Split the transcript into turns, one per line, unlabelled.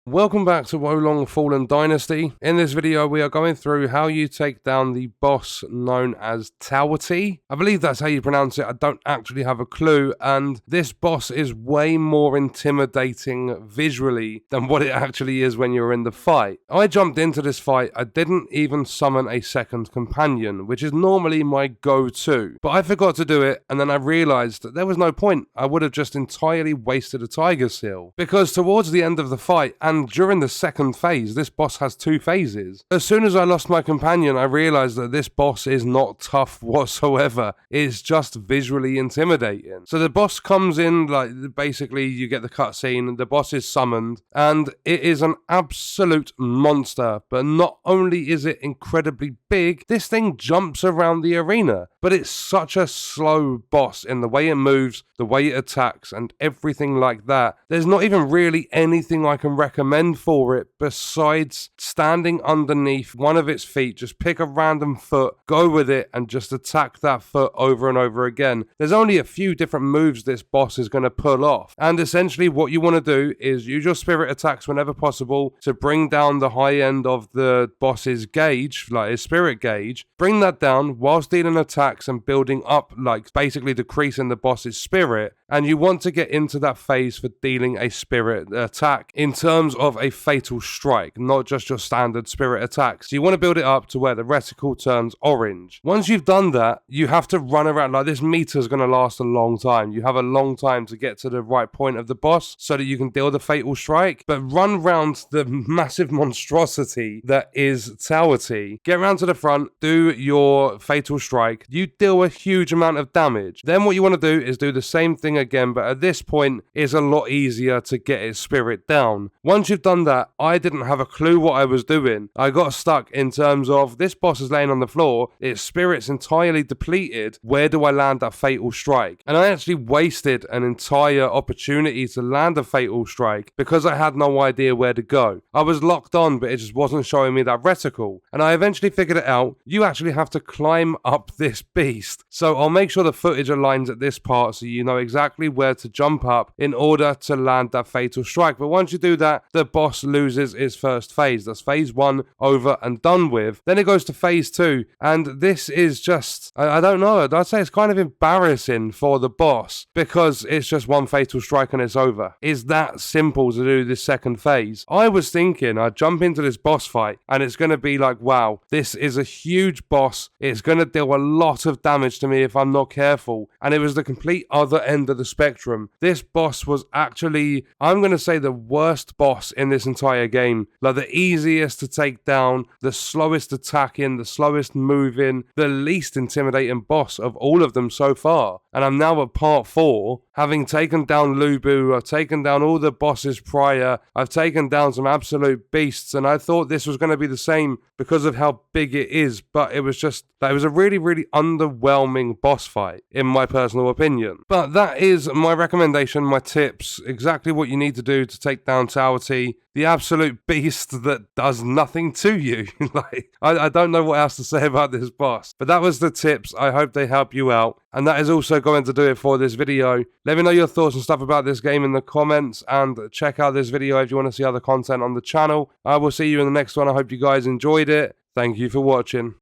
Welcome back to Wo Long Fallen Dynasty. In this video, we are going through how you take down the boss known as Taotie. I believe that's how you pronounce it. I don't actually have a clue, and this boss is way more intimidating visually than what it actually is when you're in the fight. I jumped into this fight. I didn't even summon a second companion, which is normally my go-to, but I forgot to do it, and then I realized that there was no point. I would have just entirely wasted a tiger seal, because towards the end of the fight, and during the second phase, this boss has two phases. As soon as I lost my companion, I realized that this boss is not tough whatsoever. It's just visually intimidating. So the boss comes in, like, basically you get the cutscene, the boss is summoned, and it is an absolute monster. But not only is it incredibly big, this thing jumps around the arena. But it's such a slow boss in the way it moves, the way it attacks, and everything like that. There's not even really anything I can recommend for it besides standing underneath one of its feet, just pick a random foot, go with it, and just attack that foot over and over again. There's only a few different moves this boss is going to pull off, and essentially what you want to do is use your spirit attacks whenever possible to bring down the high end of the boss's gauge, like his spirit gauge. Bring that down whilst dealing attacks and building up, like basically decreasing the boss's spirit, and you want to get into that phase for dealing a spirit attack in terms of a fatal strike, not just your standard spirit attacks. So you want to build it up to where the reticle turns orange. Once you've done that, you have to run around, like this meter is going to last a long time. You have a long time to get to the right point of the boss so that you can deal the fatal strike, but run around the massive monstrosity that is Taotie. Get around to the front, do your fatal strike, you deal a huge amount of damage. Then what you want to do is do the same thing again, but at this point it's a lot easier to get its spirit down. Once you've done that, I didn't have a clue what I was doing. I got stuck in terms of this boss is laying on the floor, its spirit's entirely depleted. Where do I land that fatal strike? And I actually wasted an entire opportunity to land a fatal strike because I had no idea where to go. I was locked on, but it just wasn't showing me that reticle. And I eventually figured it out. You actually have to climb up this beast. So I'll make sure the footage aligns at this part so you know exactly where to jump up in order to land that fatal strike. But once you do that, the boss loses its first phase. That's phase 1 over and done with. Then it goes to phase 2, and this is just, I don't know, I'd say it's kind of embarrassing for the boss because it's just one fatal strike and it's over. It's that simple to do this second phase. I was thinking I'd jump into this boss fight and it's going to be like, wow, this is a huge boss. It's going to deal a lot of damage to me if I'm not careful. And it was the complete other end of the spectrum. This boss was actually, I'm going to say, the worst boss in this entire game. Like the easiest to take down, the slowest attacking, the slowest moving, the least intimidating boss of all of them so far. And I'm now at part 4, having taken down Lubu, I've taken down all the bosses prior, I've taken down some absolute beasts, and I thought this was going to be the same because of how big it is, but it was just, it was a really, really underwhelming boss fight, in my personal opinion. But that is my recommendation, my tips, exactly what you need to do to take down Taotie, the absolute beast that does nothing to you. Like, I don't know what else to say about this boss, but that was the tips. I hope they help you out, and that is also going to do it for this video. Let me know your thoughts and stuff about this game in the comments, and check out this video if you want to see other content on the channel. I will see you in the next one. I hope you guys enjoyed it. Thank you for watching.